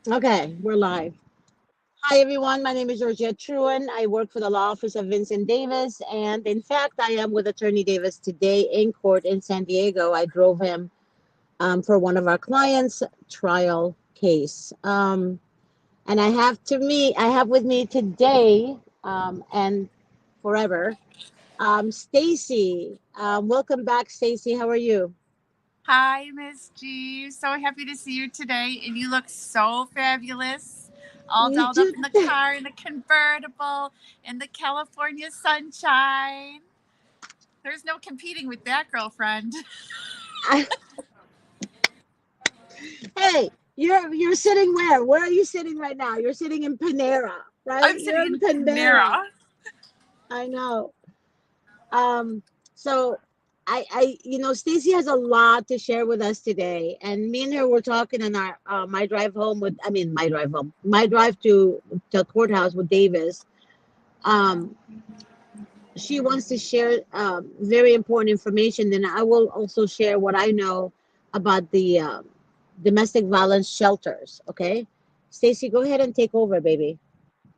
Okay, we're live. Hi, everyone. My name is Georgette Truan. I work for the law office of Vincent Davis. And in fact, I am with Attorney Davis today in court in San Diego. I drove him for one of our clients' trial case. And I have with me today and forever, Stacy. Welcome back, Stacy. How are you? Hi, Miss G. So happy to see you today, and you look so fabulous. All You dolled up too. in the car in a convertible in the California sunshine. There's no competing with that, girlfriend. Hey, you're sitting where? Where are you sitting right now? You're sitting in Panera, right? I'm You're sitting in in Panera. Panera. I know. So Stacy has a lot to share with us today, and me and her were talking in our my drive home with, I mean, my drive home, my drive to the courthouse with Davis. Um, she wants to share very important information, and I will also share what I know about the domestic violence shelters. Okay, Stacy, go ahead and take over, baby.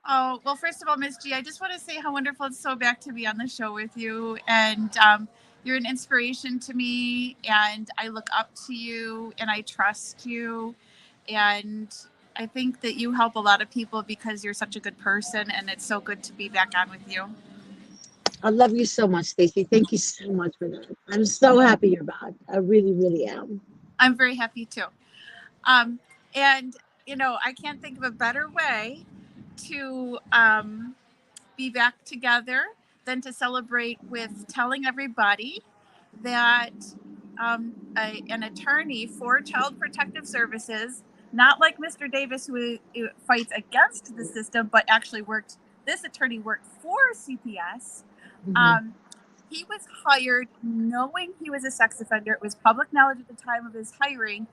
Oh, well, first of all, Miss G, I just want to say how wonderful it's so back to be on the show with you. And you're an inspiration to me, and I look up to you, and I trust you. And I think that you help a lot of people because you're such a good person, and it's so good to be back on with you. I love you so much, Stacy. Thank you so much for that. I'm so happy you're back. I really, really am. I'm very happy too. Um, and, I can't think of a better way to be back together than to celebrate with telling everybody that an attorney for Child Protective Services, not like Mr. Davis, who fights against the system, but actually this attorney worked for CPS. Hmm. Um, he was hired knowing he was a sex offender. It was public knowledge at the time of his hiring.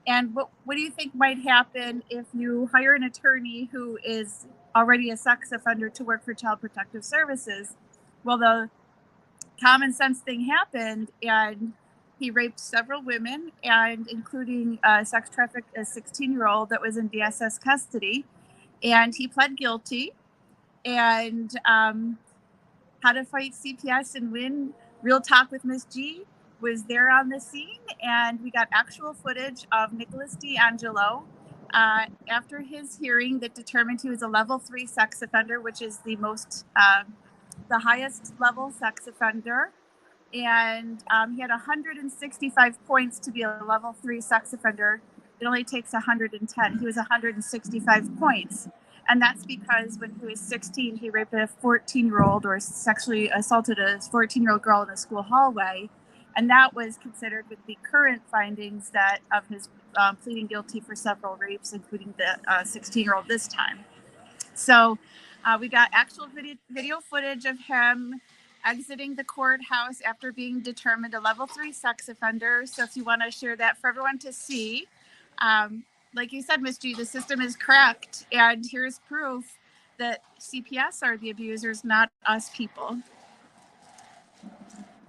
And what do you think might happen if you hire an attorney who is already a sex offender to work for Child Protective Services? Well, the common sense thing happened, and he raped several women, and including sex trafficked a 16-year-old that was in DSS custody. And he pled guilty. And How to Fight CPS and Win, Real Talk with Miss G, was there on the scene, and we got actual footage of Nicholas D'Angelo after his hearing that determined he was a level 3 sex offender, which is the highest level sex offender. And he had 165 points to be a level 3 sex offender. It only takes 110. He was 165 points. And that's because when he was 16, he raped a 14-year-old or sexually assaulted a 14-year-old girl in a school hallway. And that was considered with the current findings that of his pleading guilty for several rapes, including the 16-year-old this time. So we got actual video footage of him exiting the courthouse after being determined a level 3 sex offender. So if you want to share that for everyone to see, um, like you said, Miss G, the system is correct. And here's proof that CPS are the abusers, not us people.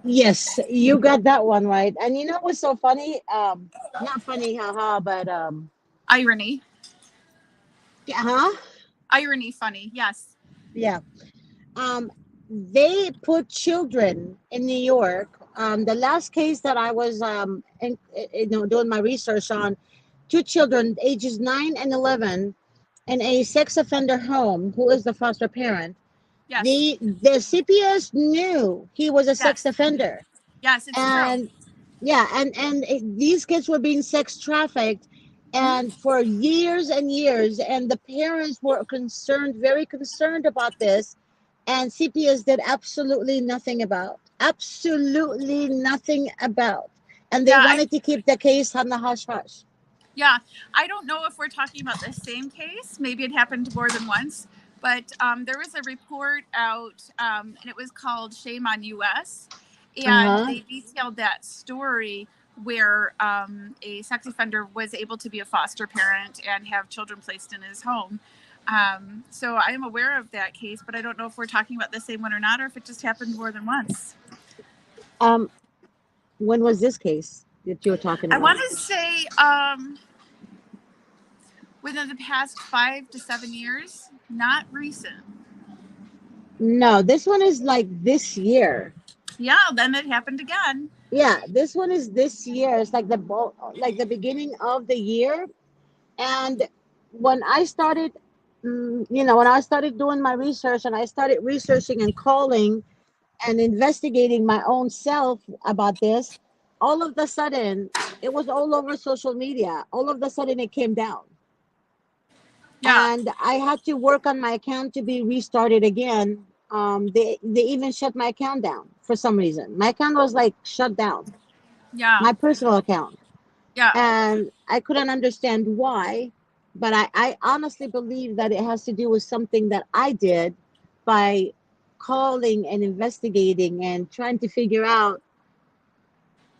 Yes, you got that one right. And you know what's so funny? Not funny, haha, but Irony. yeah, huh? Irony funny. Yes. Yeah. Um, they put children in New York. The last case that I was doing my research on, two children, ages 9 and 11, in a sex offender home. Who is the foster parent? Yes. The CPS knew he was a sex Yes. offender, Yes, it's true. and yeah, these kids were being sex trafficked, and Mm-hmm. for years and years, and the parents were concerned, very concerned about this, and CPS did absolutely nothing about, and they Yeah, I wanted to keep the case on the hush hush. Yeah, I don't know if we're talking about the same case. Maybe it happened more than once. But there was a report out, and it was called Shame on US. Uh And huh. they detailed that story where a sex offender was able to be a foster parent and have children placed in his home. So I am aware of that case, but I don't know if we're talking about the same one or not, or if it just happened more than once. Um, when was this case that you were talking I about? want to say, Within the past 5 to 7 years, not recent. No, this one is like this year. Yeah, then it happened again. Yeah, this one is this year. It's like like the beginning of the year. And when I started, when I started doing my research and I started researching and calling and investigating my own self about this, all of the sudden it was all over social media. All of the sudden it came down. Yeah, And I had to work on my account to be restarted again. They even shut my account down for some reason. My account was like shut down, yeah, my personal account, yeah, and I couldn't understand why. But I honestly believe that it has to do with something that I did by calling and investigating and trying to figure out,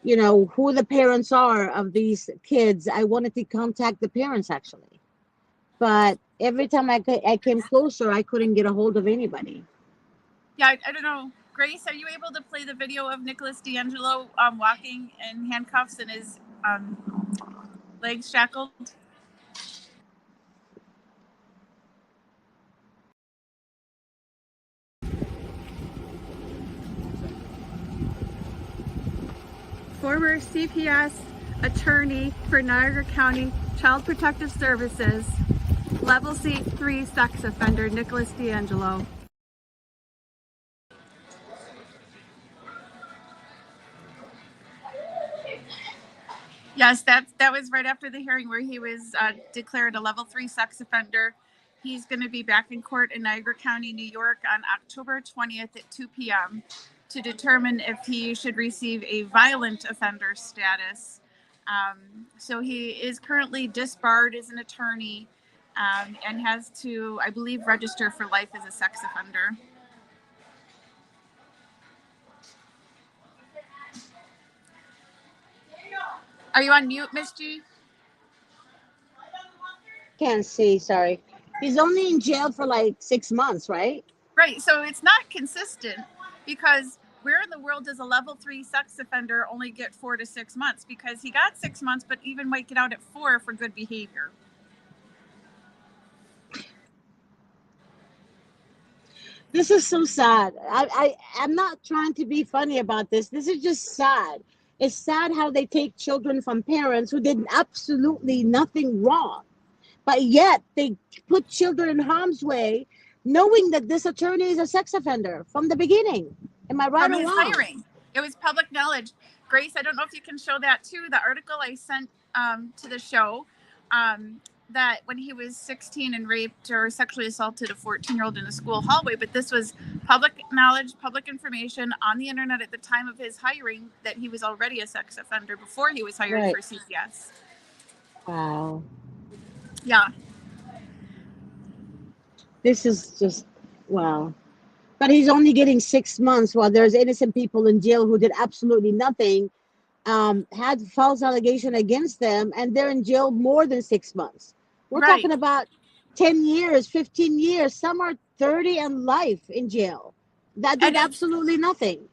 who the parents are of these kids. I wanted to contact the parents actually, but every time I came closer, I couldn't get a hold of anybody. yeah. I don't know. Grace, are you able to play the video of Nicholas D'Angelo walking in handcuffs and his legs shackled? Former CPS attorney for Niagara County Child Protective Services, level C3 sex offender Nicholas D'Angelo. Yes, that was right after the hearing where he was declared a level 3 sex offender. He's going to be back in court in Niagara County, New York on October 20th at 2 p.m. to determine if he should receive a violent offender status. So he is currently disbarred as an attorney and has to, I believe, register for life as a sex offender. Are you on mute, Miss G? Can't see, sorry. He's only in jail for like 6 months, right? Right. So it's not consistent because where in the world does a level 3 sex offender only get 4 to 6 months? Because he got 6 months, but even might get out at 4 for good behavior. This is so sad. I'm not trying to be funny about this. This is just sad. It's sad how they take children from parents who did absolutely nothing wrong, but yet they put children in harm's way, knowing that this attorney is a sex offender from the beginning. Am I right From or his wrong? hiring. It was public knowledge. Grace, I don't know if you can show that too. The article I sent to the show that when he was 16 and raped or sexually assaulted a 14-year-old in a school hallway, but this was public knowledge, public information on the internet at the time of his hiring that he was already a sex offender before he was hired Right. for CPS. Wow. Yeah. This is just, wow. But he's only getting 6 months while there's innocent people in jail who did absolutely nothing, had false allegation against them, and they're in jail more than 6 months. We're Right. talking about 10 years, 15 years. Some are 30 and life in jail that did And it's absolutely nothing.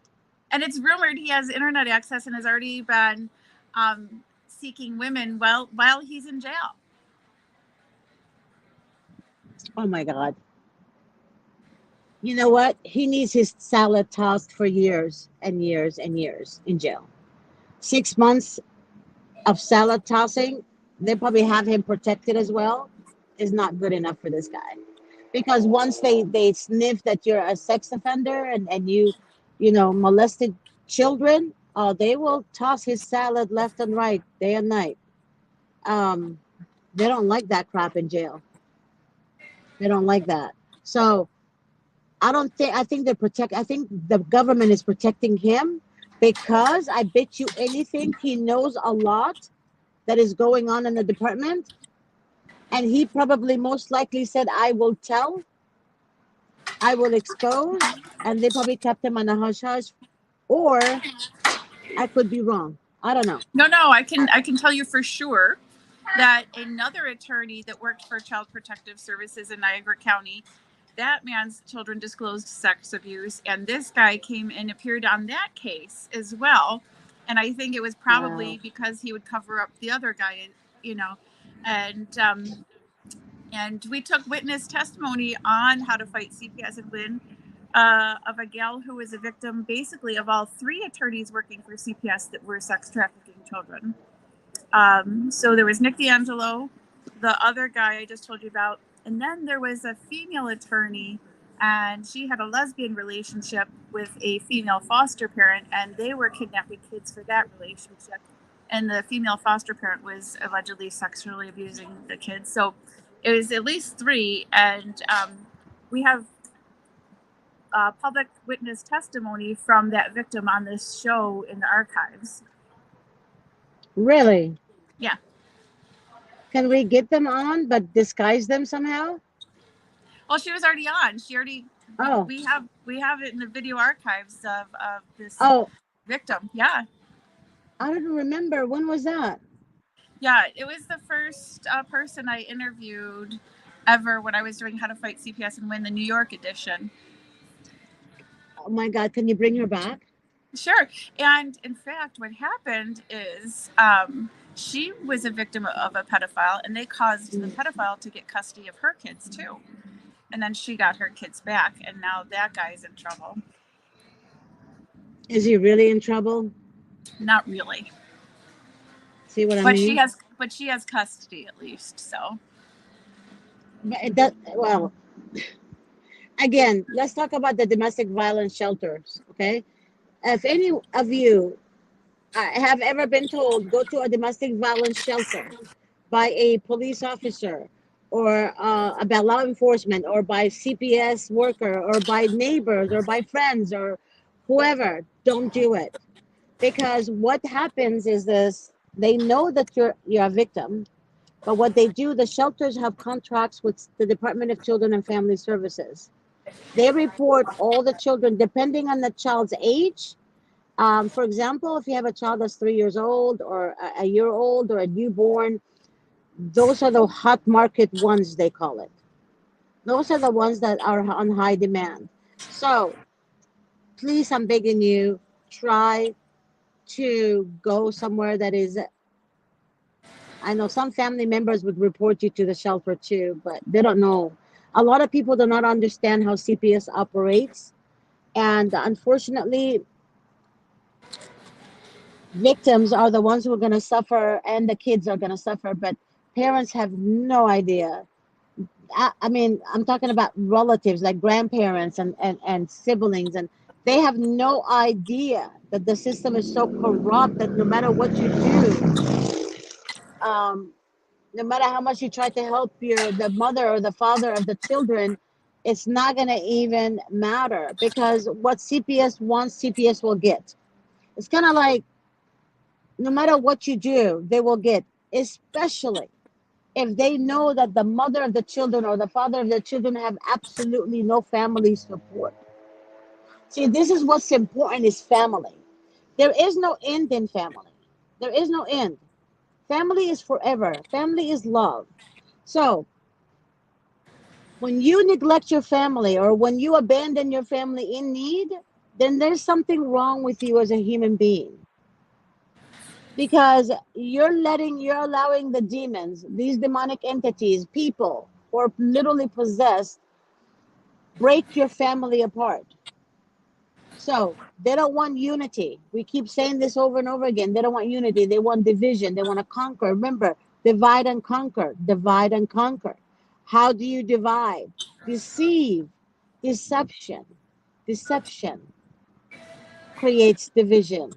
and it's rumored he has internet access and has already been seeking women while he's in jail. Oh my God. You know what? He needs his salad tossed for years and years and years in jail. 6 months of salad tossing, they probably have him protected as well, is not good enough for this guy. Because once they sniff that you're a sex offender and you molested children, they will toss his salad left and right, day and night. Um, they don't like that crap in jail. They don't like that. So I think I think the government is protecting him because I bet you anything he knows a lot that is going on in the department, and he probably most likely said, I will tell, I will expose, and they probably kept him on a hush hush. Or I could be wrong. I don't know. No, I can tell you for sure that another attorney that worked for Child Protective Services in Niagara County, that man's children disclosed sex abuse, and this guy came and appeared on that case as well. And I think it was Wow. probably because he would cover up the other guy, you know, and And we took witness testimony on how to fight CPS and win of a gal who was a victim basically of all three attorneys working for CPS that were sex trafficking children. So there was Nick D'Angelo, the other guy I just told you about, and then there was a female attorney, and she had a lesbian relationship with a female foster parent, and they were kidnapping kids for that relationship. And the female foster parent was allegedly sexually abusing the kids. So it was at least three, and we have public witness testimony from that victim on this show in the archives. Really? Yeah. Can we get them on, but disguise them somehow? Well, she was already on. She already. Oh, We have it in the video archives of this oh, victim. Yeah. I don't remember. When was that? Yeah. It was the first person I interviewed ever when I was doing How to Fight CPS and Win the New York edition. Oh my God, can you bring her back? Sure. And in fact, what happened is she was a victim of a pedophile, and they caused the pedophile to get custody of her kids too. And then she got her kids back, and now that guy's in trouble. Is he really in trouble? Not really, See what I but mean? she has custody at least. So But it does, well, again, let's talk about the domestic violence shelters, okay? If any of you have ever been told go to a domestic violence shelter by a police officer or by law enforcement or by CPS worker or by neighbors or by friends or whoever, don't do it. Because what happens is this, they know that you're a victim, but what they do, the shelters have contracts with the Department of Children and Family Services. They report all the children depending on the child's age. For example, if you have a child that's 3 years old or a year old or a newborn, those are the hot market ones, they call it. Those are the ones that are on high demand. So please, I'm begging you, try to go somewhere that is, I know some family members would report you to the shelter too, but they don't know. A lot of people do not understand how CPS operates. And unfortunately, victims are the ones who are going to suffer and the kids are going to suffer, but parents have no idea. I mean, I'm talking about relatives like grandparents and siblings, and they have no idea that the system is so corrupt that no matter what you do, um, no matter how much you try to help the mother or the father of the children, it's not going to even matter because what CPS wants, CPS will get. It's kind of like no matter what you do, they will get, especially if they know that the mother of the children or the father of the children have absolutely no family support. See, this is what's important is family. There is no end in family. There is no end. Family is forever. Family is love. So when you neglect your family or when you abandon your family in need, then there's something wrong with you as a human being because you're allowing the demons, these demonic entities, people who are literally possessed, break your family apart. So they don't want unity. We keep saying this over and over again. They don't want unity. They want division. They want to conquer. Remember, divide and conquer. Divide and conquer. How do you divide? Deceive. Deception. Deception creates division.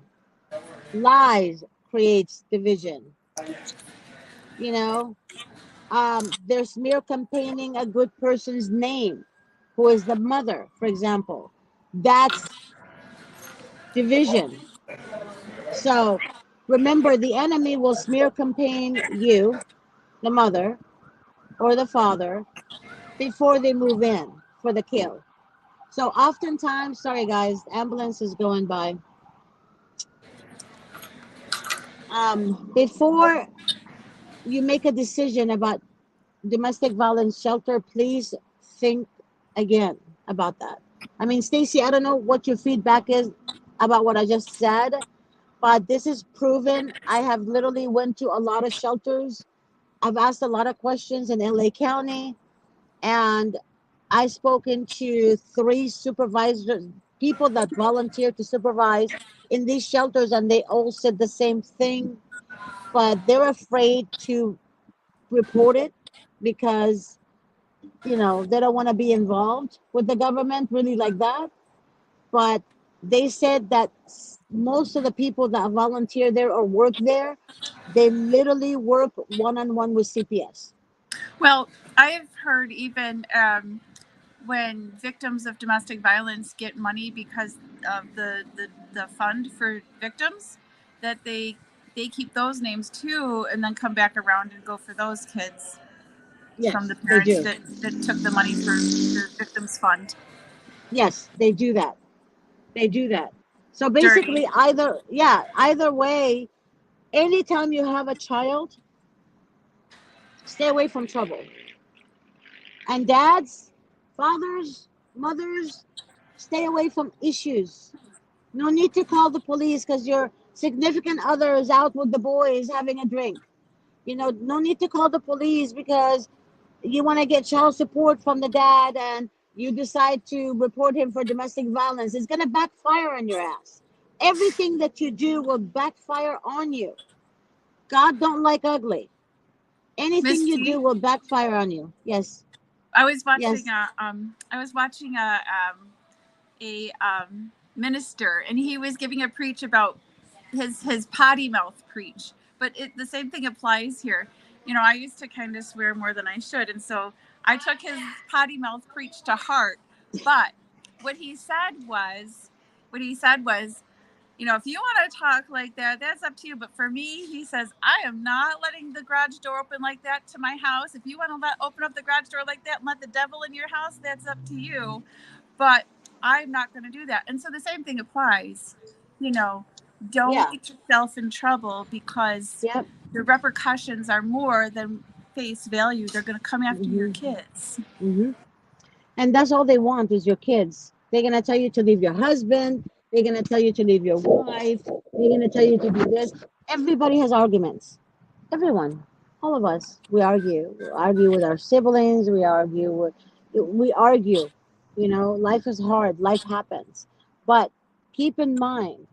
Lies creates division. You know, they're smear campaigning a good person's name, who is the mother, for example. That's division. So remember, the enemy will smear campaign you, the mother or the father, before they move in for the kill. So oftentimes, sorry guys, the ambulance is going by. Before you make a decision about domestic violence shelter, please think again about that. I mean, Stacy, I don't know what your feedback is about what I just said, but this is proven. I have literally went to a lot of shelters I've asked a lot of questions in LA County, and I've spoken to three supervisors, people that volunteer to supervise in these shelters, and they all said the same thing, but they're afraid to report it because, they don't want to be involved with the government really like that. But they said that most of the people that volunteer there or work there, they literally work one-on-one with CPS. Well, I've heard even when victims of domestic violence get money because of the fund for victims, that they keep those names too and then come back around and go for those kids from the Yes, they parents do. that took the money for the victims fund. Yes, they do that. They do that. So Dirty. basically, either way, anytime you have a child, stay away from trouble. And dads, fathers, mothers, stay away from issues. No need to call the police because your significant other is out with the boys having a drink. No need to call the police because you want to get child support from the dad and you decide to report him for domestic violence. It's going to backfire on your ass. Everything that you do will backfire on you. God don't like ugly. Anything Miss you do G, will backfire on you. Yes. Yes. I was watching a minister, and he was giving a preach about his potty mouth preach. But the same thing applies here. You know, I used to kind of swear more than I should, and so I took his potty mouth preach to heart. But what he said was, what he said was, you know, if you want to talk like that, that's up to you. But for me, he says, I am not letting the garage door open like that to my house. If you want to open up the garage door like that and let the devil in your house, that's up to you. But I'm not going to do that. And so the same thing applies. You know, don't Yeah. get yourself in trouble because Yep. the repercussions are more than face value. They're going to come after your Hmm. kids. Hmm. And that's all they want is your kids. They're gonna tell you to leave your husband. They're gonna tell you to leave your wife. They're gonna tell you to do this. Everybody has arguments. Everyone, all of us, we argue. We argue with our siblings. We argue. Life is hard. Life happens. But keep in mind,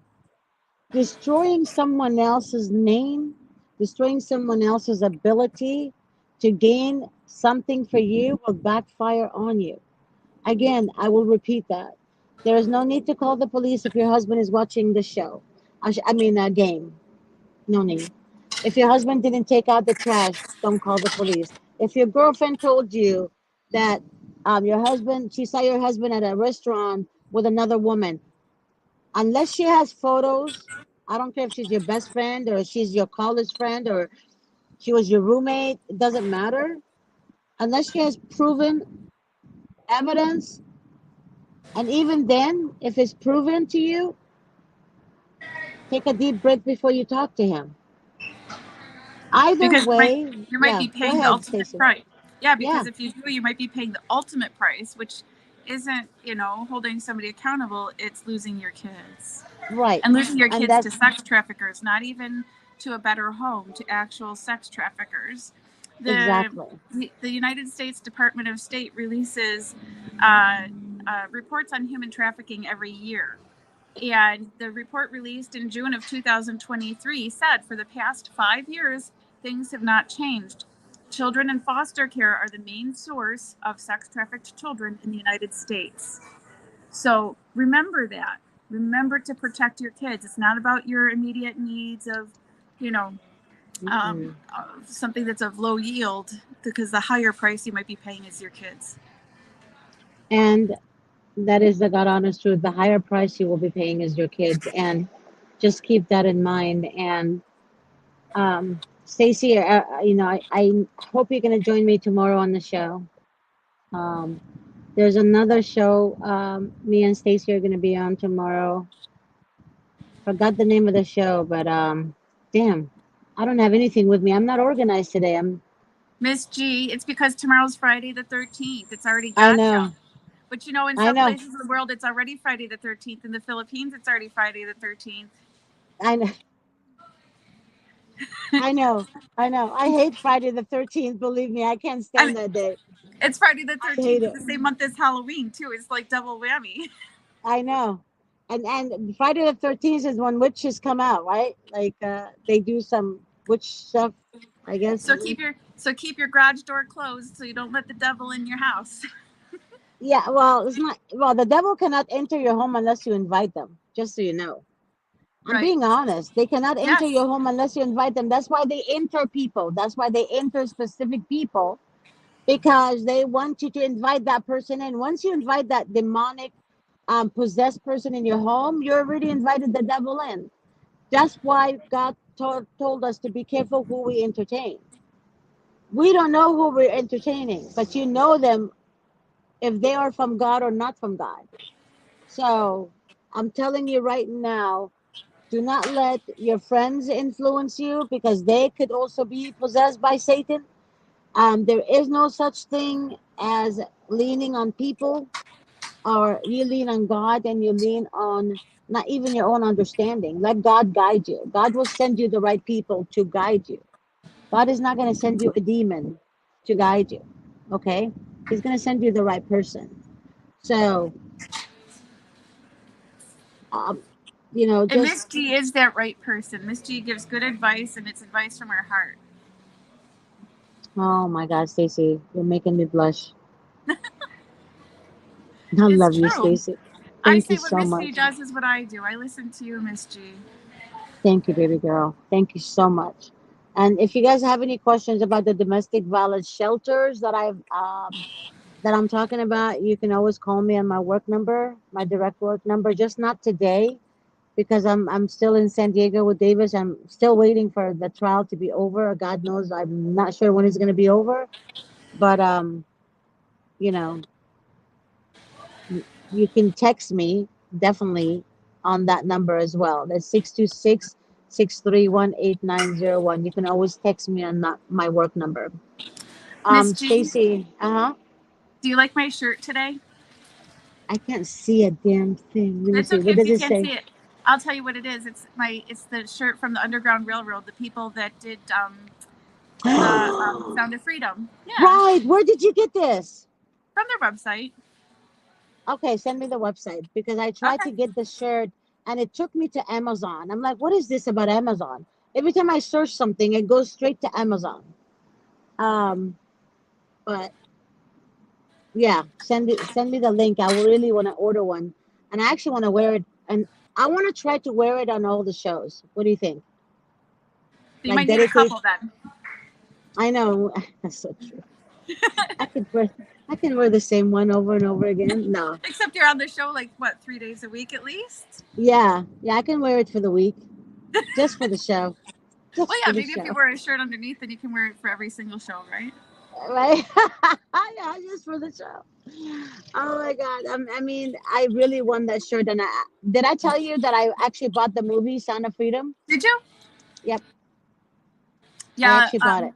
destroying someone else's name, destroying someone else's ability to gain something for you will backfire on you. Again, I will repeat that. There is no need to call the police if your husband is watching the show. A game. No need. If your husband didn't take out the trash, don't call the police. If your girlfriend told you that she saw your husband at a restaurant with another woman, unless she has photos, I don't care if she's your best friend or she's your college friend or she was your roommate, it doesn't matter. Unless she has proven evidence, and even then, if it's proven to you, take a deep breath before you talk to him. Either Because way, you might yeah, be go paying the ahead, ultimate Stacy. price. Yeah, Yeah, because if you do, you might be paying the ultimate price, which isn't, you know, holding somebody accountable. It's losing your kids right. and losing your And kids that's to sex traffickers, not even to a better home, to actual sex traffickers. The exactly. the United States Department of State releases uh, reports on human trafficking every year. And the report released in June of 2023 said for the past 5 years, things have not changed. Children in foster care are the main source of sex trafficked children in the United States. So remember that. Remember to protect your kids. It's not about your immediate needs of, you know, Mm-mm. something that's of low yield, because the higher price you might be paying is your kids. And that is the God honest truth. The higher price you will be paying is your kids. And just keep that in mind. And Stacy, I hope you're going to join me tomorrow on the show. Um, there's another show me and Stacy are going to be on tomorrow. Forgot the name of the show, but damn, I don't have anything with me. I'm not organized today. Miss G, it's because tomorrow's Friday the 13th. It's already I gotcha. know, But you know, in I some know, places in the world, it's already Friday the 13th. In the Philippines, it's already Friday the 13th. I know. I know. I know. I hate Friday the 13th. Believe me, I can't And stand that day. it's Friday the I hate 13th, it. the same month as Halloween too. It's like double whammy. I know. And Friday the 13th is when witches come out, right? Like they do some witch stuff, I guess. So keep your garage door closed so you don't let the devil in your house. Yeah, well, it's not. Well, the devil cannot enter your home unless you invite them. Just so you know, I'm Right. being honest. They cannot enter Yes. your home unless you invite them. That's why they enter people. That's why they enter specific people because they want you to invite that person in. Once you invite that demonic, possessed person in your home, you already invited the devil in. That's why God told us to be careful who we entertain. We don't know who we're entertaining, but you know them if they are from God or not from God. So I'm telling you right now, do not let your friends influence you because they could also be possessed by Satan. There is no such thing as leaning on people, or you lean on God and you lean on not even your own understanding. Let God guide you. God will send you the right people to guide you. God is not going to send you a demon to guide you. Okay? He's going to send you the right person. So, um, And just, Miss G is that right person. Miss G gives good advice, and it's advice from her heart. oh my God, Stacy, you're making me blush. I It's love you, true. Stacy. I Thank you say what so Miss G much. does is what I do. I listen to you, Miss G. Thank you, baby girl. Thank you so much. And if you guys have any questions about the domestic violence shelters that I'm talking about, you can always call me on my work number, my direct work number. Just not today because I'm still in San Diego with Davis. I'm still waiting for the trial to be over. God knows I'm not sure when it's going to be over, but you know, you can text me definitely on that number as well. That's 626-631-8901. You can always text me on that, my work number. Miss G, Stacy, do you like my shirt today? I can't see a damn thing. Let me It's see. okay What if does you it can't say? see it. I'll tell you what it is. It's the shirt from the Underground Railroad, the people that did the Sound of Freedom. Yeah, Right. Where did you get this? from their website. Okay, send me the website because I tried to Okay. get the shirt and it took me to Amazon. I'm like, what is this about Amazon? Every time I search something, it goes straight to Amazon. Um, but yeah, send me the link. I really want to order one. And I actually want to wear it and I want to try to wear it on all the shows. What do you think? You Like might need a dedicate couple then. I know that's so true. I could wear I can wear the same one over and over again. No. Except you're on the show like what, 3 days a week at least? Yeah, yeah, I can wear it for the week. Just for the show. Well, Just yeah, for the maybe if you show. wear a shirt underneath, then you can wear it for every single show, right? Right? Yeah, just for the show. Oh my God. I mean, I really want that shirt. And did I tell you that I actually bought the movie Sound of Freedom? Did you? Yep, I Yeah. actually bought it.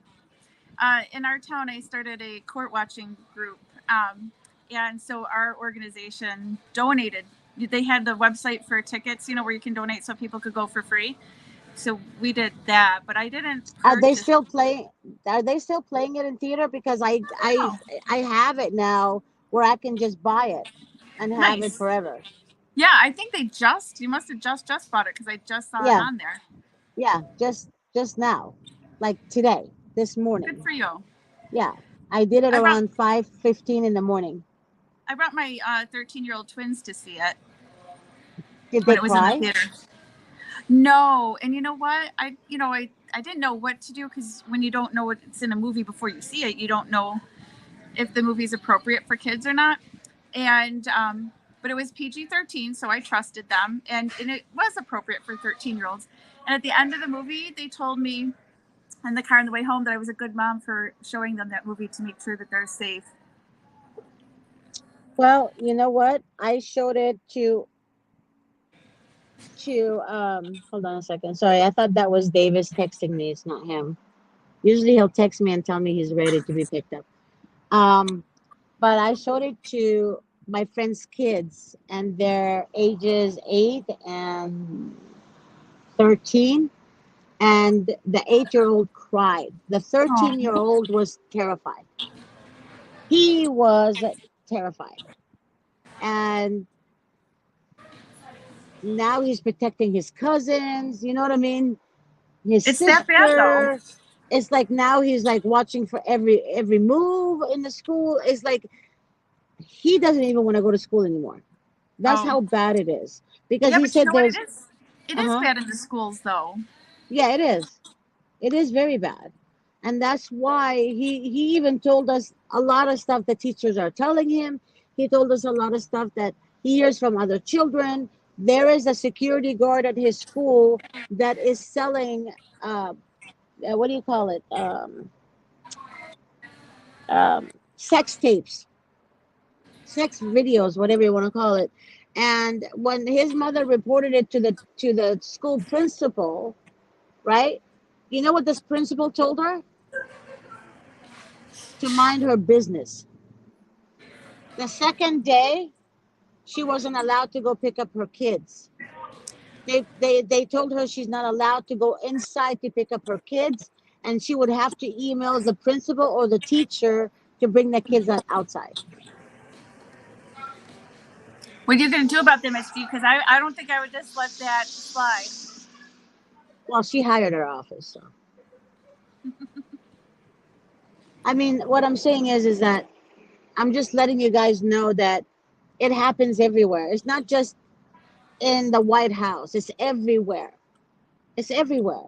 In our town, I started a court watching group. Um, and so our organization donated. They had the website for tickets, where you can donate so people could go for free. So we did that, but I didn't Are they purchase. still playing? Are they still playing it in theater? Because Oh, I have it now where I can just buy it and have it nice. forever. Yeah, I think you must have just bought it because I just saw it Yeah, on there. yeah, just now, like today, this Good morning. for you. Yeah, I did it I brought around 5:15 in the morning. I brought my 13-year-old twins to see it Did when they it was in the cry? theater. No, and you know what? I didn't know what to do because when you don't know what's in a movie before you see it, you don't know if the movie's appropriate for kids or not. And but it was PG-13, so I trusted them, and it was appropriate for 13-year-olds. And at the end of the movie, they told me in the car on the way home that I was a good mom for showing them that movie to make sure that they're safe. Well, you know what? I showed it to hold on a second. Sorry, I thought that was Davis texting me. It's not him. Usually he'll text me and tell me he's ready to be picked up. Um, but I showed it to my friends' kids and their ages 8 and 13. and the 8-year-old cried. The Oh, 13-year-old was terrified. He was terrified. And now he's protecting his cousins, you know what I mean? His it's that bad though. sister. It's like now he's like watching for every move in the school. It's like he doesn't even want to go to school anymore. That's Oh, how bad it is. Because yeah, he but you said know what? there's It is uh-huh. bad in the schools though. Yeah, it is. It is very bad. And that's why he even told us a lot of stuff that teachers are telling him. He told us a lot of stuff that he hears from other children. There is a security guard at his school that is selling what do you call it? Sex tapes, sex videos, whatever you want to call it. And when his mother reported it to the school principal, right? You know what this principal told her? To mind her business. The second day, she wasn't allowed to go pick up her kids. They told her she's not allowed to go inside to pick up her kids, and she would have to email the principal or the teacher to bring the kids outside. What are you going to do about them, SG? Because I don't think I would just let that slide. Well, she hired her office, so I mean, what I'm saying is that I'm just letting you guys know that it happens everywhere. It's not just in the White House. It's everywhere. It's everywhere.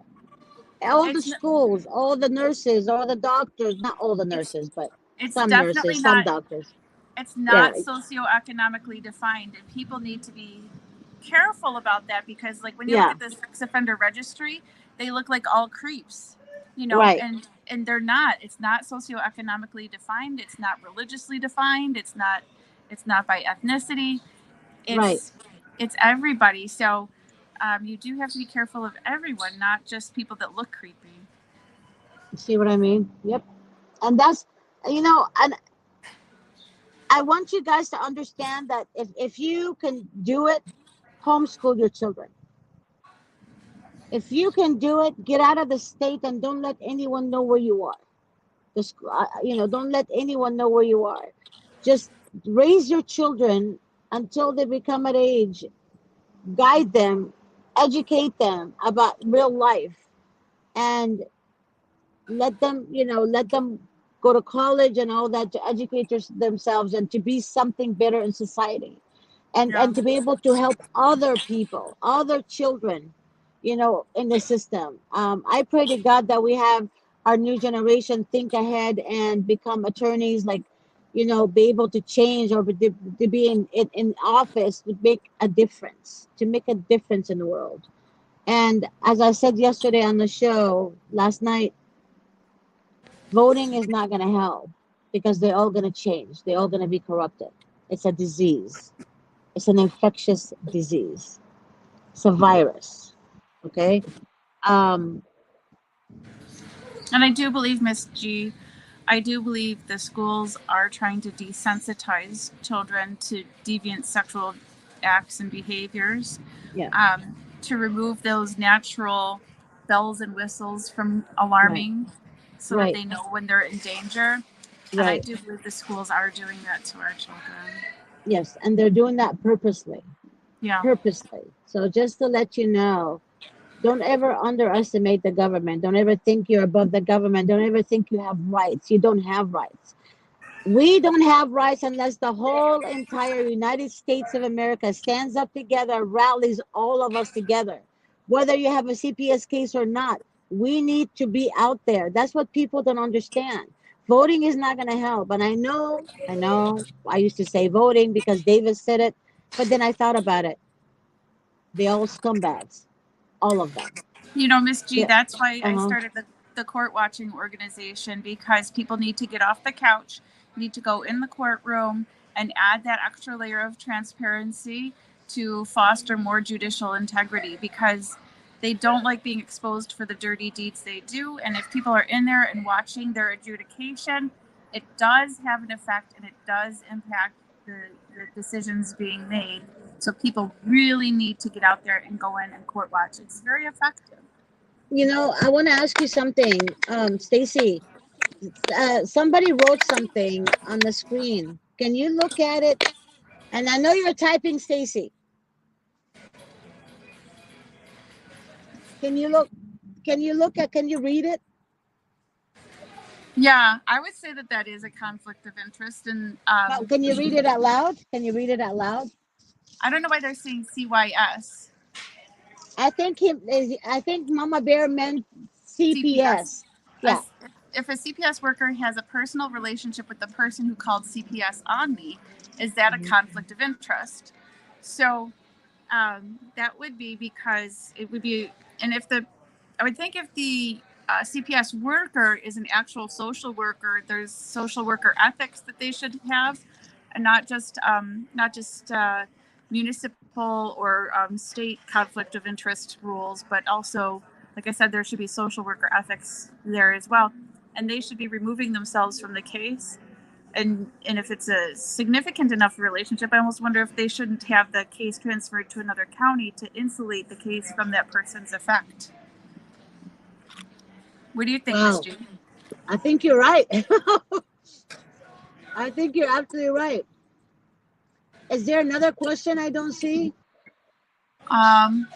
All the It's schools, all the nurses, all the doctors, not all the it's nurses, but it's some definitely nurses, some not. doctors. It's Yeah, not socioeconomically defined, and people need to be careful about that because, like, when you look yeah, at the sex offender registry, they look like all creeps, right, and they're not. It's not socioeconomically defined. It's not religiously defined. It's not by ethnicity. right. It's it's everybody. So you do have to be careful of everyone, not just people that look creepy. See what I mean? Yep. And that's, and I want you guys to understand that if you can do it, homeschool your children. If you can do it, get out of the state and don't let anyone know where you are. Just, don't let anyone know where you are. Just raise your children until they become at age, guide them, educate them about real life, and let them go to college and all that to educate themselves and to be something better in society, Yeah. and to be able to help other people, other children, in the system. I pray to God that we have our new generation think ahead and become attorneys, like, be able to change, or to be in office, to make a difference, in the world. And as I said yesterday on the show last night, voting is not going to help because they're all going to change. They're all going to be corrupted. It's a disease. It's an infectious disease. It's a virus. Okay. Um, And I do believe, Miss G, I do believe the schools are trying to desensitize children to deviant sexual acts and behaviors, yeah. to remove those natural bells and whistles from Right. alarming so that Right. they know when they're in danger. And I Right. do believe the schools are doing that to our children. Yes. And they're doing that purposely. Yeah. Purposely. So just to let you know, don't ever underestimate the government. Don't ever think you're above the government. Don't ever think you have rights. You don't have rights. We don't have rights unless the whole entire United States of America stands up together, rallies all of us together. Whether you have a CPS case or not, we need to be out there. That's what people don't understand. Voting is not going to help. And I used to say voting because Davis said it, but then I thought about it. They all scumbags, all of them. Miss G, Yeah. that's why I Uh-huh. started the court watching organization because people need to get off the couch, need to go in the courtroom and add that extra layer of transparency to foster more judicial integrity because they don't like being exposed for the dirty deeds they do. And if people are in there and watching their adjudication, it does have an effect and it does impact the decisions being made. So people really need to get out there and go in and court watch. It's very effective. I want to ask you something, Stacy. Somebody wrote something on the screen. Can you look at it? And I know you're typing, Stacy. Can you look? Can you look at? Can you read it? Yeah, I would say that that is a conflict of interest, and But can you read it out loud? Can you read it out loud? I don't know why they're saying CYS. I think him. I think Mama Bear meant CPS. CPS. A, Yeah. if a CPS worker has a personal relationship with the person who called CPS on me, is that a Mhm. conflict of interest? So that would be because it would be, and if the, I would think if the CPS worker is an actual social worker, there's social worker ethics that they should have, and not just municipal or state conflict of interest rules, but also, like I said, there should be social worker ethics there as well, and they should be removing themselves from the case. And if it's a significant enough relationship, I almost wonder if they shouldn't have the case transferred to another county to insulate the case from that person's effect. What do you think, Miss Wow. G? I think you're right. I think you're absolutely right. Is there another question I don't see? Um,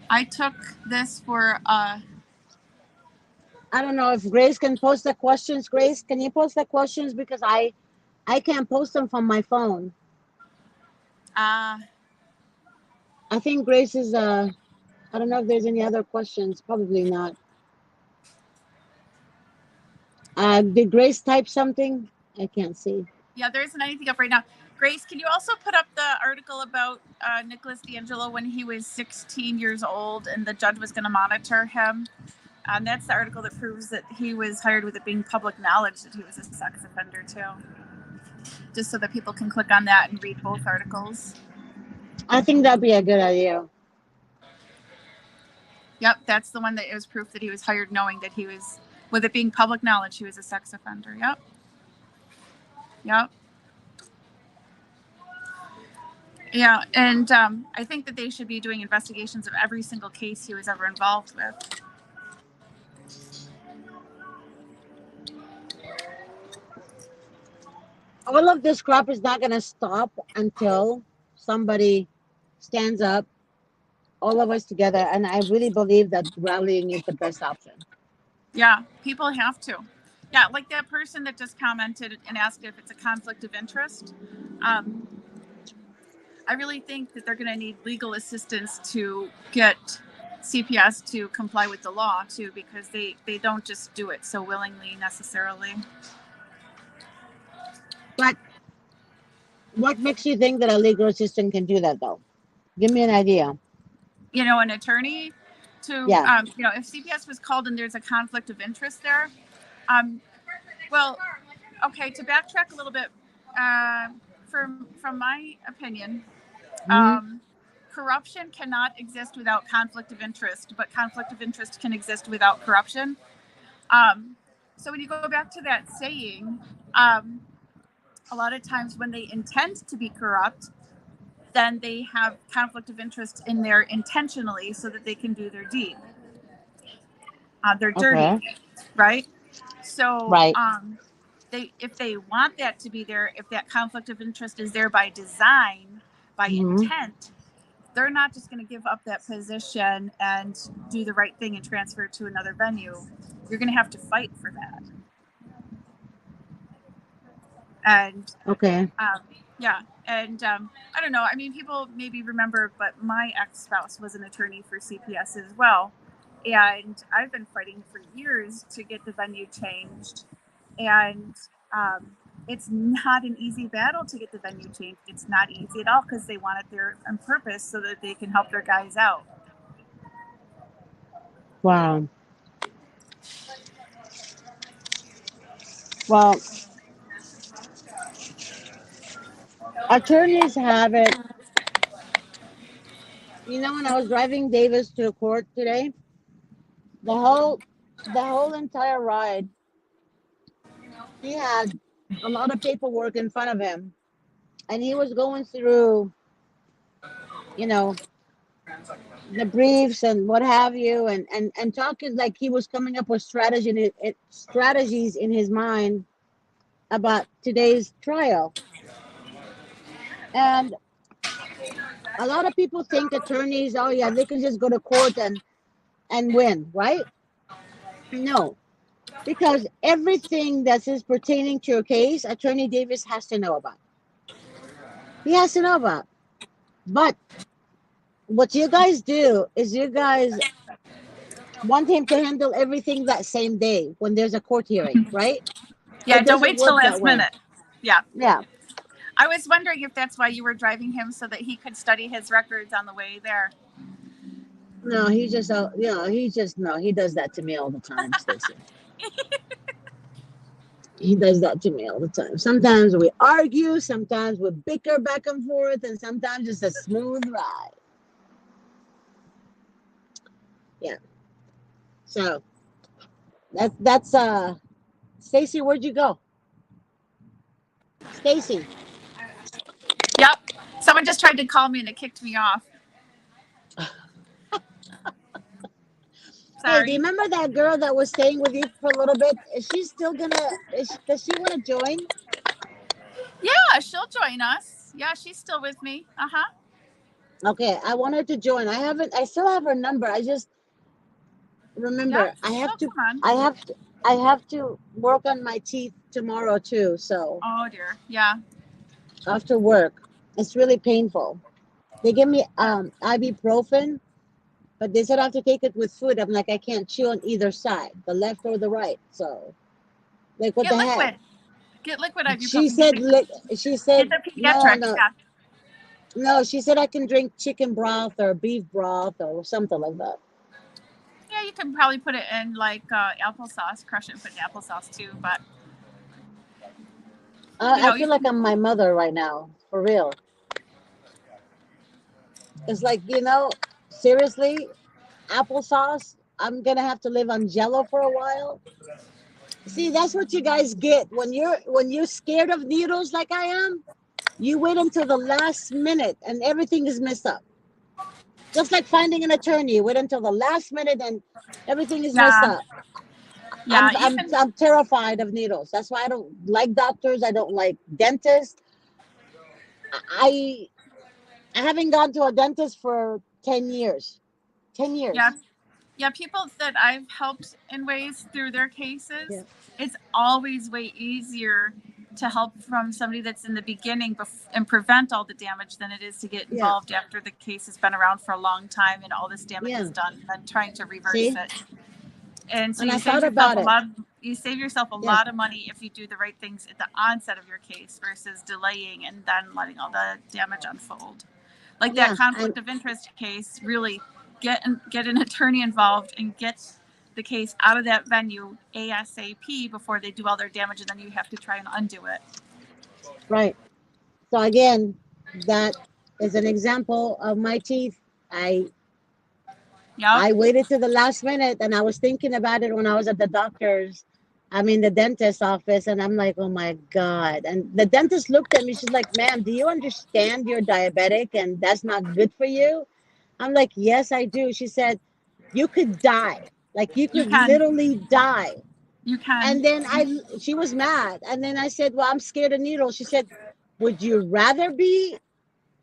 I took this for I don't know if Grace can post the questions. Grace, can you post the questions because I can't post them from my phone. uh, I think Grace is I don't know if there's any other questions. Probably not. Did Grace type something? I can't see. yeah, there isn't anything up right now. Grace, can you also put up the article about Nicholas D'Angelo when he was 16 years old and the judge was going to monitor him? And that's the article that proves that he was hired with it being public knowledge that he was a sex offender too. Just so that people can click on that and read both articles. I think that'd be a good idea. Yep, that's the one that it was proof that he was hired knowing that he was, with it being public knowledge, he was a sex offender. Yep. Yep. Yeah, and I think that they should be doing investigations of every single case he was ever involved with. All of this crap is not gonna stop until somebody stands up, all of us together, and I really believe that rallying is the best option. Yeah, people have to. Yeah, like that person that just commented and asked if it's a conflict of interest. Um, I really think that they're going to need legal assistance to get CPS to comply with the law too, because they don't just do it so willingly necessarily. But what makes you think that a legal assistant can do that, though? Give me an idea. You know, an attorney to, Yeah. if CPS was called and there's a conflict of interest there, um, well, okay, to backtrack a little bit, uh, from my opinion, Hmm. corruption cannot exist without conflict of interest, but conflict of interest can exist without corruption. Um, so when you go back to that saying, um, a lot of times when they intend to be corrupt, then they have conflict of interest in there intentionally so that they can do their deed, their dirty Okay. deed, right? So Right. they, if they want that to be there, if that conflict of interest is there by design, by Hmm. intent, they're not just going to give up that position and do the right thing and transfer it to another venue. You're going to have to fight for that. And Okay. um, yeah, and I don't know. I mean, people maybe remember, but my ex-spouse was an attorney for CPS as well, and I've been fighting for years to get the venue changed, and um, it's not an easy battle to get the venue changed. It's not easy at all because they want it there on purpose so that they can help their guys out. Wow. Well, attorneys have it. When I was driving Davis to court today, the whole the whole entire ride, he had a lot of paperwork in front of him, and he was going through, you know, the briefs and what have you, and talking like he was coming up with strategies in his mind about today's trial. And a lot of people think attorneys, oh yeah, they can just go to court and win, right? No, because everything that is pertaining to your case, Attorney Davis has to know about. He has to know about. But what you guys do is you guys want him to handle everything that same day when there's a court hearing, right? Yeah, It don't doesn't wait till work that last way. minute. Yeah. Yeah. I was wondering if that's why you were driving him so that he could study his records on the way there. No, he just, he just, no, he does that to me all the time, Stacy. He does that to me all the time. Sometimes we argue, sometimes we bicker back and forth, and sometimes it's a smooth ride. Yeah. So that's Stacy, where'd you go? Stacy. Yep. Someone just tried to call me and it kicked me off. Hey, do you Sorry. remember that girl that was staying with you for a little bit? Is she still gonna? Does she want to join? Yeah, she'll join us. Yeah, she's still with me. Uh huh. Okay, I want her to join. I haven't. I still have her number. I just Yeah, remember I have she'll to. come on. I have to. I have to work on my teeth tomorrow too. So Oh dear. Yeah. after work, it's really painful. They give me ibuprofen, but they said I have to take it with food. I'm like I can't chew on either side, the left or the right. So like what Get the heck? liquid. Get liquid She ibuprofen. said. She Get said the no, pediatrics. no. Yeah. No, she said I can drink chicken broth or beef broth or something like that. Yeah, you can probably put it in like applesauce, crush it and put it in applesauce too. But you I know, you feel like can. I'm my mother right now, for real. It's like, seriously, applesauce, I'm gonna have to live on Jello for a while. See, that's what you guys get when you're scared of needles like I am. You wait until the last minute and everything is messed up. Just like finding an attorney, you wait until the last minute and everything is messed Yeah. up. Yeah. I'm You I'm can. I'm terrified of needles. That's why I don't like doctors. I don't like dentists. I I haven't gone to a dentist for 10 years. 10 Yeah. years. Yeah, people that I've helped in ways through their cases, Yeah. it's always way easier to help from somebody that's in the beginning and prevent all the damage than it is to get Yeah. involved after the case has been around for a long time and all this damage is Yeah. done and trying to reverse See? it. And so And I thought about it. you save yourself a Yeah. lot of money if you do the right things at the onset of your case versus delaying and then letting all the damage unfold. Like that Yeah. And conflict of interest case, really get an attorney involved and get the case out of that venue ASAP before they do all their damage, and then you have to try and undo it. right. So again, that is an example of my teeth. I Yep. I waited to the last minute and I was thinking about it when I was at the doctor's. I mean the dentist office, and I'm like, oh my God. And the dentist looked at me, she's like, ma'am, do you understand you're diabetic and that's not good for you? I'm like, yes, I do. She said, you could die. Like you You could can. literally die. You can. And then she was mad. And then I said, well, I'm scared of needles. She said, would you rather be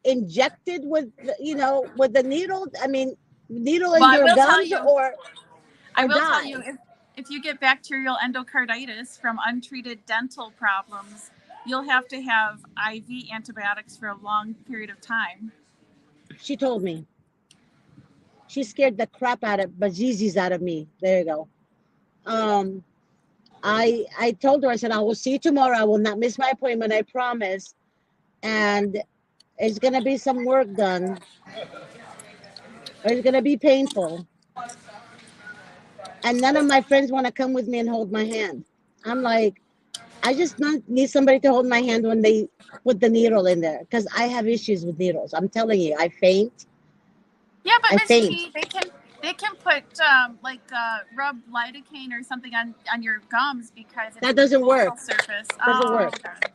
injected with the needle? I mean, needle Well, in your gums I or will tell you die? if you get bacterial endocarditis from untreated dental problems, you'll have to have IV antibiotics for a long period of time. She told me. She scared the crap out of bejesus out of me. There you go. Um, I told her, I said, I will see you tomorrow. I will not miss my appointment, I promise. And it's gonna be some work done. It's gonna be painful. And none of my friends want to come with me and hold my hand. I'm like, I just need somebody to hold my hand when they put the needle in there because I have issues with needles. I'm telling you, I faint. Yeah, but I Miss faint. T, they can put like rub lidocaine or something on your gums because it's a That doesn't mucosal work. surface. Doesn't Oh, work. okay.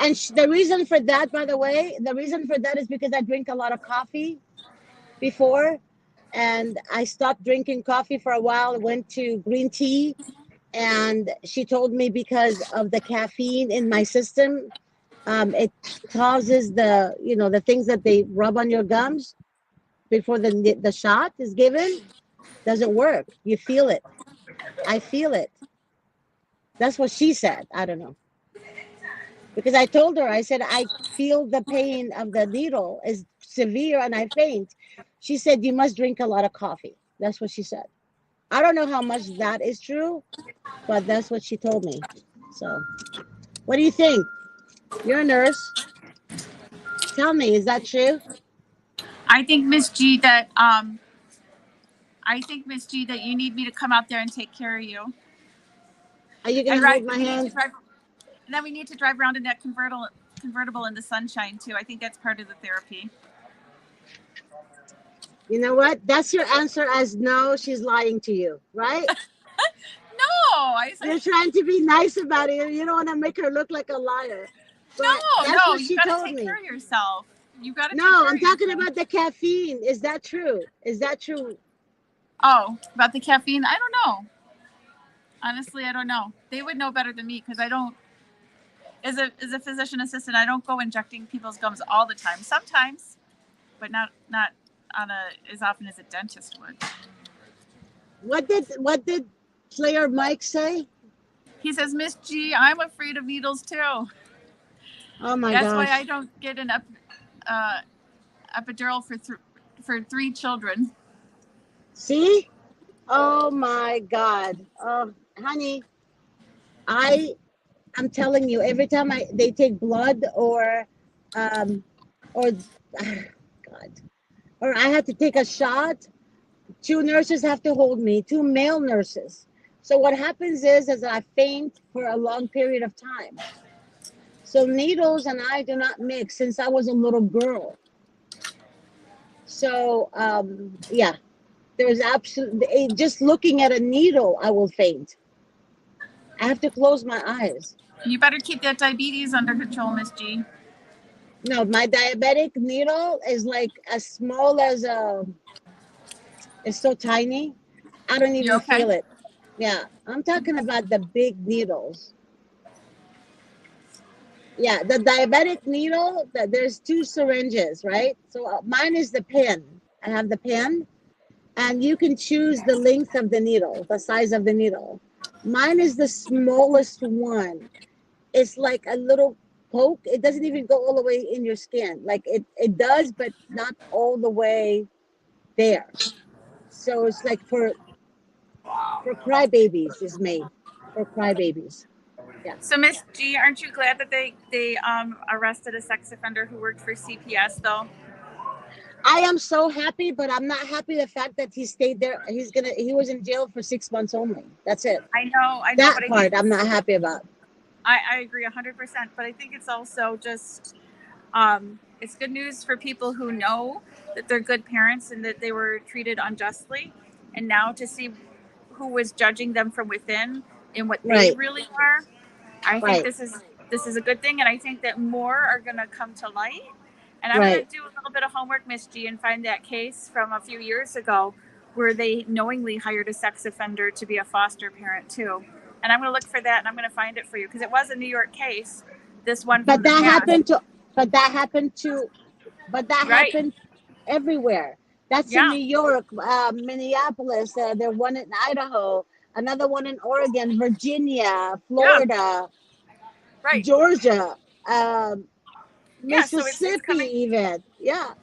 And the reason for that, by the way, the reason for that is because I drink a lot of coffee before. and I stopped drinking coffee for a while. I went to green tea, and she told me because of the caffeine in my system, it causes the things that they rub on your gums before the shot is given doesn't work. You feel it. I feel it. That's what she said. I don't know, because I told her, I said, I feel the pain of the needle is severe and I faint. She said, you must drink a lot of coffee. That's what she said. I don't know how much that is true, but that's what she told me. So, what do you think? You're a nurse. Tell me, is that true? I think Miss G that I think Miss G that you need me to come out there and take care of you. Are you And gonna right, hold my we need to hand? drive. And then we need to drive around in that convertible in the sunshine too. I think that's part of the therapy. You know what? That's your answer as no, she's lying to you, right? No, I said You're trying to be nice about it. You don't want to make her look like a liar. But that's no. what You she got to told take care me. of yourself. You got to take No, care I'm of talking yourself. about the caffeine. Is that true? Is that true? Oh, about the caffeine? I don't know. Honestly, I don't know. They would know better than me because I don't. As a physician assistant, I don't go injecting people's gums all the time. Sometimes, but not on a as often as a dentist would. What did player Mike say? He says, Miss G, I'm afraid of needles too. Oh my That's why I gosh. don't get an uh, epidural for 3 children. See? Oh my God. Oh, honey, I I'm telling you, every time they take blood um or God, or I have to take a shot, two nurses have to hold me, two male nurses. So what happens is I faint for a long period of time. So needles and I do not mix since I was a little girl. So yeah, there's absolutely just looking at a needle, I will faint. I have to close my eyes. You better keep that diabetes under control, Miss G. No, my diabetic needle is like as small as a. It's so tiny. I don't You even okay? feel it. Yeah, I'm talking about the big needles. Yeah, the diabetic needle. There's two syringes, right? So mine is the pen. I have the pen, and you can choose the length of the needle, the size of the needle. Mine is the smallest one. It's like a little poke. It doesn't even go all the way in your skin. Like it does, but not all the way there. So it's like for crybabies is made for crybabies. Yeah. So, Miss G, aren't you glad that they arrested a sex offender who worked for CPS though? I am so happy, but I'm not happy the fact that he stayed there. He was in jail for 6 months only. That's it. I know, That but I think part I'm not happy about. I agree 100%. But I think it's also just it's good news for people who know that they're good parents and that they were treated unjustly, and now to see who was judging them from within and what they Right. really are. I think Right. this is a good thing, and I think that more are going to come to light. And I'm going Right. to do a little bit of homework, Miss G, and find that case from a few years ago where they knowingly hired a sex offender to be a foster parent too. And I'm going to look for that, and I'm going to find it for you because it was a New York case. This one from But the that past, happened to. But that happened to. But that right? happened everywhere. That's in Yeah, New York, Minneapolis. There's one in Idaho, another one in Oregon, Virginia, yeah, Florida, right. Georgia, um, Yeah, so it's Mississippi, coming. even. Yeah,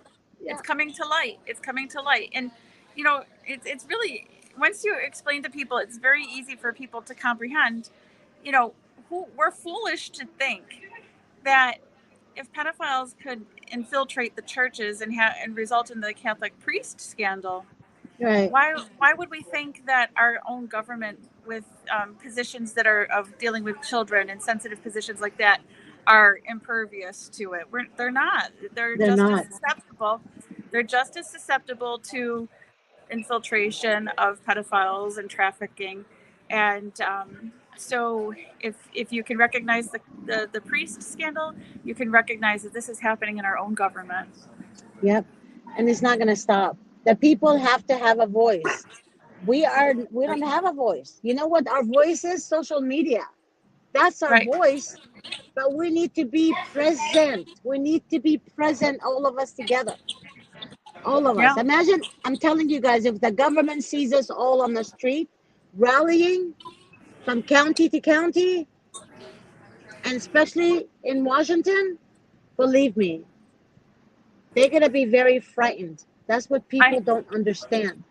It's yeah. coming to light. It's coming to light, and it's really once you explain to people, it's very easy for people to comprehend. You know, who we're foolish to think that if pedophiles could infiltrate the churches and result in the Catholic priest scandal, Right. why would we think that our own government with positions that are of dealing with children and sensitive positions like that are impervious to it? They're not. They're They're just as not. susceptible. They're just as susceptible to infiltration of pedophiles and trafficking. And so, if you can recognize the priest scandal, you can recognize that this is happening in our own government. Yep. And it's not going to stop. The people have to have a voice. We don't have a voice. You know what our voice is? Social media. That's our Right. voice, but we need to be present. We need to be present, all of us together. All of us. Yeah. Imagine, I'm telling you guys, if the government sees us all on the street rallying from county to county, and especially in Washington, believe me, they're going to be very frightened. That's what I people don't understand.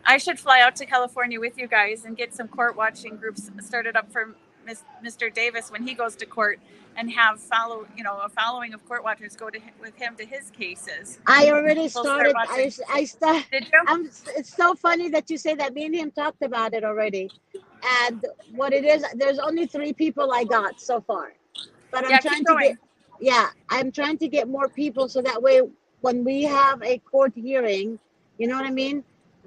I should fly out to California with you guys and get some court watching groups started up for Mr. Davis when he goes to court, and have a following of court watchers go with him to his cases. I already We'll start started. watching. I start. Did you? It's so funny that you say that. Me and him talked about it already, and what it is, there's only 3 people I got so far, but I'm Yeah, keep trying to get. going. Yeah, I'm trying to get more people so that way when we have a court hearing, you know what I mean,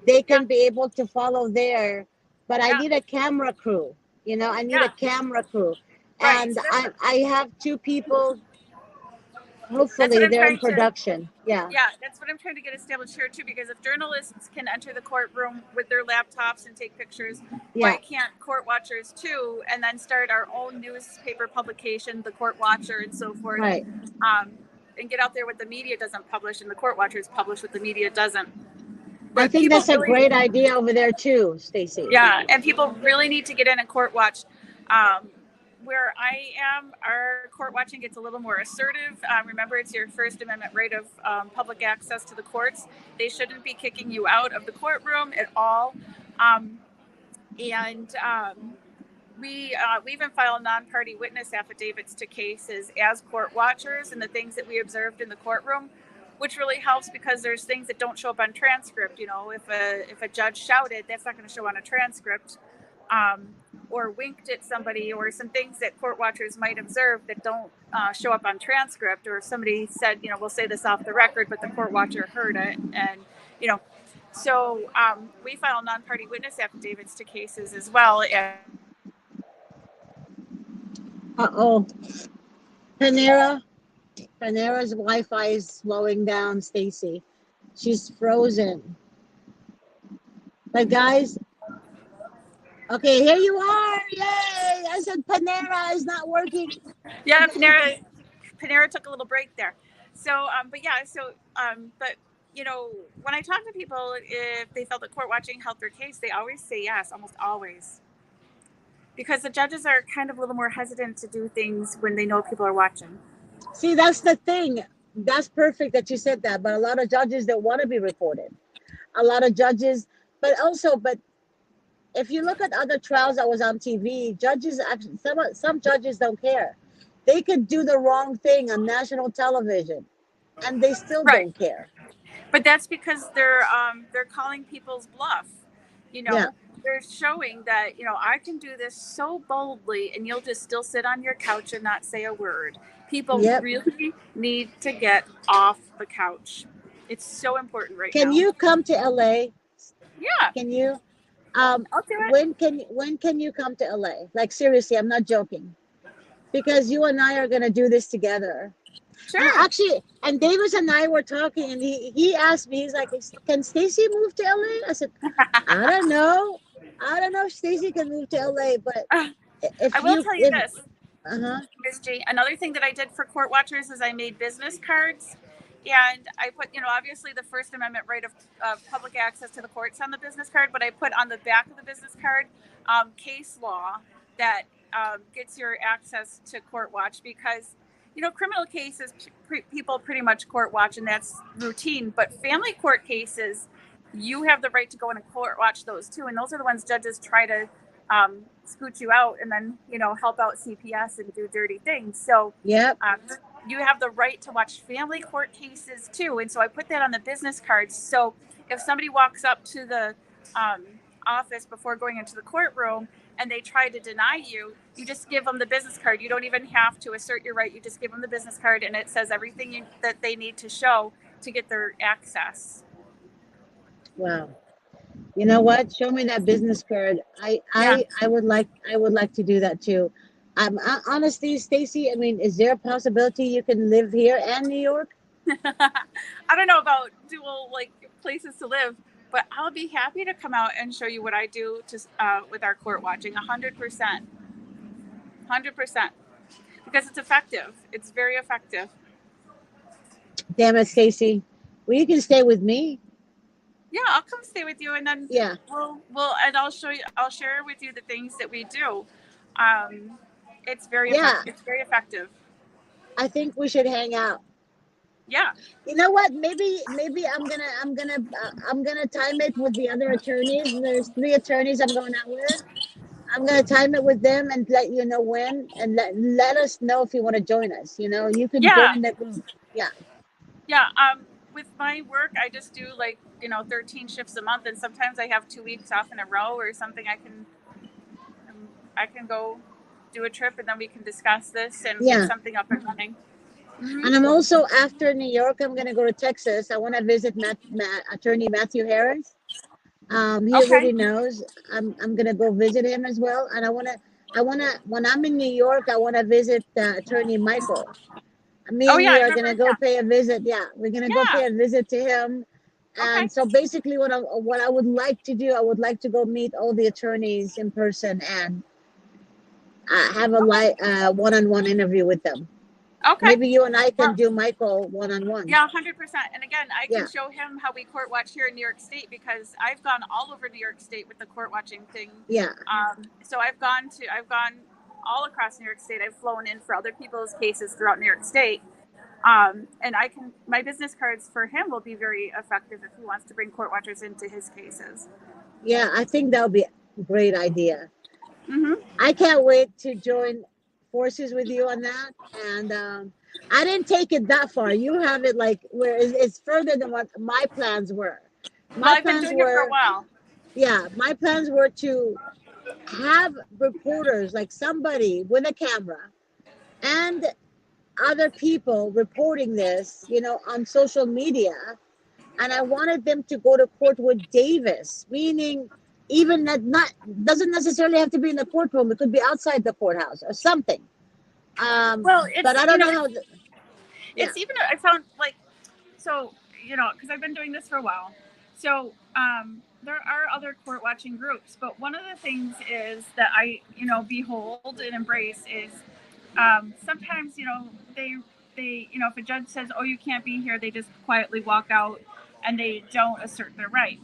they Yeah, can be able to follow there. But I yeah, need a camera crew. I need a yeah. camera crew, Right. and So that's I have 2 people. that's what Hopefully, I'm they're in trying to. production. Yeah, Yeah, that's what I'm trying to get established here too. Because if journalists can enter the courtroom with their laptops and take pictures, yeah, why can't court watchers too? And then start our own newspaper publication, the Court Watcher, and so forth. right. Um, and get out there what the media doesn't publish, and the court watchers publish what the media doesn't. I But think people that's a really, great idea over there too, Stacy. yeah, and people really need to get in and court watch. Um, where I am, our court watching gets a little more assertive. Remember, it's your First Amendment right of public access to the courts. They shouldn't be kicking you out of the courtroom at all. Um, and we even file non-party witness affidavits to cases as court watchers and the things that we observed in the courtroom, which really helps because there's things that don't show up on transcript. If a judge shouted, that's not going to show on a transcript, um, or winked at somebody, or some things that court watchers might observe that don't show up on transcript. Or if somebody said, we'll say this off the record, but the court watcher heard it, and you know. So we file non-party witness affidavits to cases as well as Uh-oh. Panera. Panera's Wi-Fi is slowing down, Stacy. She's frozen. But guys, okay, here you are. Yay! I said Panera is not working. yeah, Okay. Panera took a little break there. So, but yeah, but when I talk to people, if they felt that court watching helped their case, they always say yes, almost always, because the judges are kind of a little more hesitant to do things when they know people are watching. See, that's the thing. That's perfect that you said that. But a lot of judges don't want to be reported. A lot of judges, but if you look at other trials that was on TV, judges actually some judges don't care. They could do the wrong thing on national television, and they still Right. don't care. But that's because they're calling people's bluff. You Yeah. know, they're showing that I can do this so boldly, and you'll just still sit on your couch and not say a word. People Yep. really need to get off the couch. It's so important right Can now. you come to LA? Yeah, Can you? I'll do it. When can you come to LA? Like seriously, I'm not joking. Because you and I are gonna do this together. And Sure. actually, and Davis and I were talking, and he asked me, he's like, "Can Stacy move to LA?" I said, "I don't know. I don't know if Stacy can move to LA, but I if will you tell you if this, uh-huh. Ms. G. Another thing that I did for court watchers is I made business cards, and I put, obviously the First Amendment right of public access to the courts on the business card, but I put on the back of the business card case law that gets your access to court watch, because criminal cases people pretty much court watch, and that's routine, but family court cases, you have the right to go in and court watch those too, and those are the ones judges try to scoot you out, and then help out CPS and do dirty things. So Yep. you have the right to watch family court cases too, and so I put that on the business cards. So if somebody walks up to the um, office before going into the courtroom and they try to deny you, you just give them the business card. You don't even have to assert your right. You just give them the business card, and it says everything that they need to show to get their access. Wow. You know what? Show me that business card. Yeah. I would like to do that too. Honestly, Stacy, I mean, is there a possibility you can live here and New York? I don't know about dual like places to live, but I'll be happy to come out and show you what I do to with our court watching. 100%, 100%, because it's effective. It's very effective. Damn it, Stacy. Well, you can stay with me. Yeah, I'll come stay with you, and then Yeah. and I'll show you. I'll share with you the things that we do. Um, it's very Yeah. effective. It's very effective. I think we should hang out. Yeah. You know what? Maybe I'm gonna time it with the other attorneys. There's three attorneys I'm going out with. I'm gonna time it with them and let you know when, and let us know if you want to join us. You can Yeah. join the group. Yeah. Yeah. With my work, I just do like 13 shifts a month, and sometimes I have 2 weeks off in a row or something. I can go do a trip, and then we can discuss this and get Yeah. something up and running. And I'm Mm-hmm. also after New York. I'm gonna go to Texas. I want to visit Attorney Matthew Harris. He Okay. already knows. I'm gonna go visit him as well, and I wanna when I'm in New York, I wanna visit Attorney Michael. Me Oh and yeah, I you are remember. gonna go pay a visit. Yeah, we're gonna go Yeah. pay a visit to him. Okay. And so basically, what I would like to do, I would like to go meet all the attorneys in person and have a Okay. one-on-one interview with them. Okay. Maybe you and I can Well, do Michael one-on-one. yeah, 100%. And again, I can Yeah, show him how we court watch here in New York State because I've gone all over New York State with the court watching thing. yeah, So I've gone all across New York State. I've flown in for other people's cases throughout New York State. And my business cards for him will be very effective if he wants to bring court watchers into his cases. yeah. I think that would be a great idea. Mm-hmm. I can't wait to join forces with you on that. And I didn't take it that far. You have it like where it's further than what my plans were. Well, My I've been plans doing it for a were, while. yeah, my plans were to have reporters, like somebody with a camera and other people reporting this, on social media. And I wanted them to go to court with Davis, meaning even that not doesn't necessarily have to be in the courtroom. It could be outside the courthouse or something. Well, But it's I don't know how. Yeah, it's even I found like so because I've been doing this for a while. So there are other court watching groups, but one of the things is that I behold and embrace is sometimes they if a judge says, oh, you can't be here, they just quietly walk out and they don't assert their right.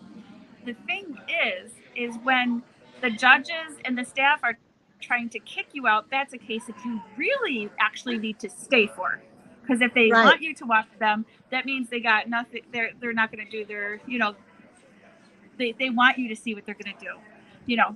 The thing is when the judges and the staff are trying to kick you out, that's a case that you really actually need to stay for. Because if they want right, you to watch them, that means they got nothing. They're not going to do their they want you to see what they're going to do.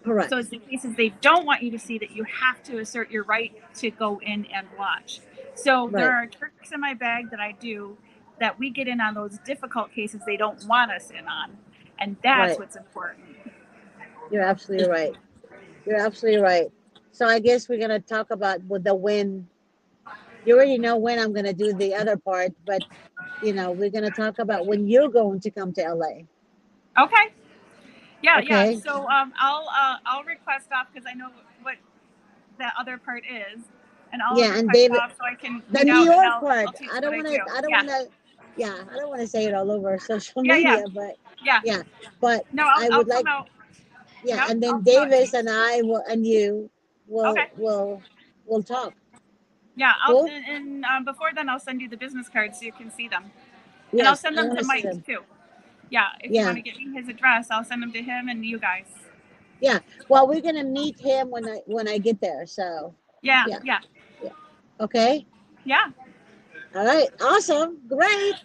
correct, So it's the cases they don't want you to see that you have to assert your right to go in and watch. So there right. are tricks in my bag that I do that we get in on those difficult cases they don't want us in on, and that's Right. what's important. You're absolutely right. You're absolutely right. So I guess we're gonna talk about with the when. You already know when I'm gonna do the other part, but we're gonna talk about when you're going to come to LA. Okay. Yeah, yeah. Okay. So I'll request off because I know what that other part is, and I'll Yeah, and request David, off so I can the get New out and York I'll part. teach I you don't what I want do. to. I don't Yeah, want to. Yeah, I don't want to say it all over social yeah, yeah, media, but yeah. yeah, but No, I I'll would come like. out. Yeah, Yep, and I'll then come out and Davis teach. and I will, and you will Okay. will talk. Yeah, Cool. and before then I'll send you the business cards so you can see them, and I'll Yes, send I them want to to see Mike them. too. Yeah, if you want Yeah, to get me his address, I'll send them to him and you guys. yeah. Well, we're gonna meet him when I get there. So Yeah, yeah, yeah, yeah. Okay. yeah. All right. Awesome. Great.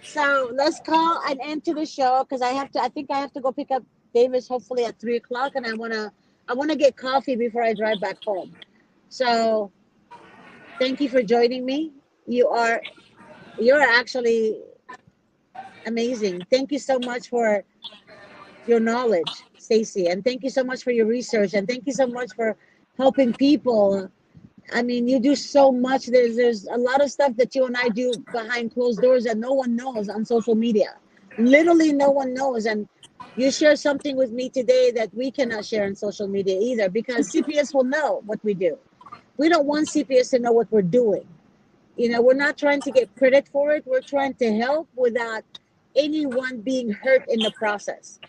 So let's call an end to the show because I have to. I think I have to go pick up Davis hopefully at 3 o'clock, and I wanna get coffee before I drive back home. So thank you for joining me. You're actually amazing. Thank you so much for your knowledge, Stacy, and thank you so much for your research, and thank you so much for helping people. I mean, you do so much. There's a lot of stuff that you and I do behind closed doors that no one knows on social media. Literally, no one knows. And you share something with me today that we cannot share on social media either, because CPS will know what we do. We don't want CPS to know what we're doing. We're not trying to get credit for it. We're trying to help without anyone being hurt in the process.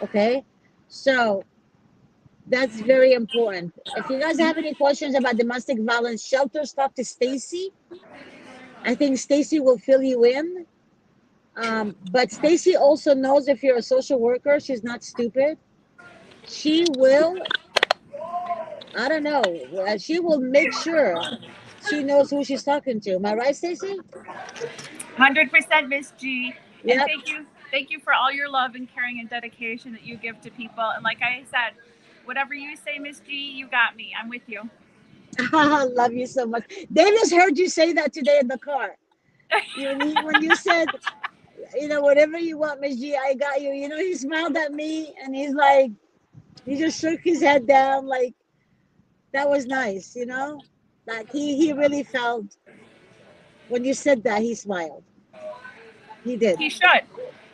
Okay. So that's very important. If you guys have any questions about domestic violence shelters, talk to Stacy. I think Stacy will fill you in. But Stacy also knows if you're a social worker, she's not stupid. She will, I don't know, she will make sure she knows who she's talking to. Am I right, Stacy? 100% Miss G. And Yep. thank you for all your love and caring and dedication that you give to people. And like I said, whatever you say, Miss G, you got me. I'm with you. Love you so much. Davis heard you say that today in the car. When you said, whatever you want, Miss G, I got you. He smiled at me and he's like, he just shook his head down like that was nice. Like he really felt when you said that he smiled. He did. He should.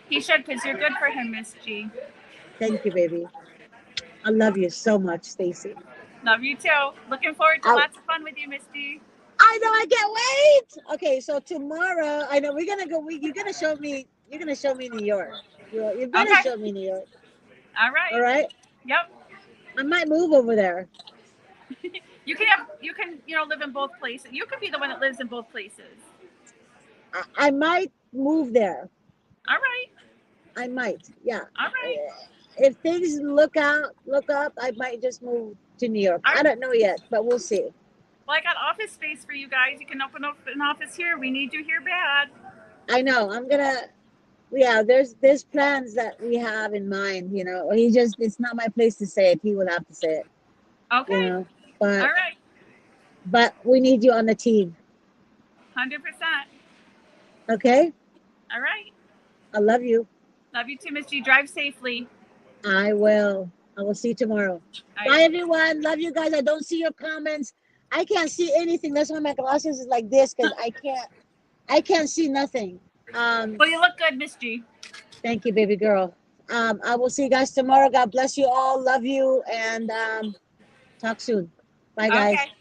He should, because you're good for him, Miss G. Thank you, baby. I love you so much, Stacy. Love you too. Looking forward to I lots of fun with you, Miss G. I know I can't wait. Okay, so tomorrow I know we're gonna go. You're gonna show me. You're gonna show me New York. You're gonna Okay. show me New York. All All right. right. Yep. I might move over there. You can live in both places. You could be the one that lives in both places. I might move there. All right. I might. Yeah. All right. If things look up, I might just move to New York. All I right. don't know yet, but we'll see. Well, I got office space for you guys. You can open up an office here. We need you here bad. I know. I'm gonna. Yeah. There's plans that we have in mind. It's not my place to say it. He will have to say it. You Okay. know. All But right. but we need you on the team. 100%. Okay. All right. I love you. Love you too, Miss G. Drive safely. I will. I will see you tomorrow. All Bye, right. everyone. Love you guys. I don't see your comments. I can't see anything. That's why my glasses is like this because I can't see nothing. Well, you look good, Miss G. Thank you, baby girl. I will see you guys tomorrow. God bless you all. Love you and talk soon. Bye, guys. Okay.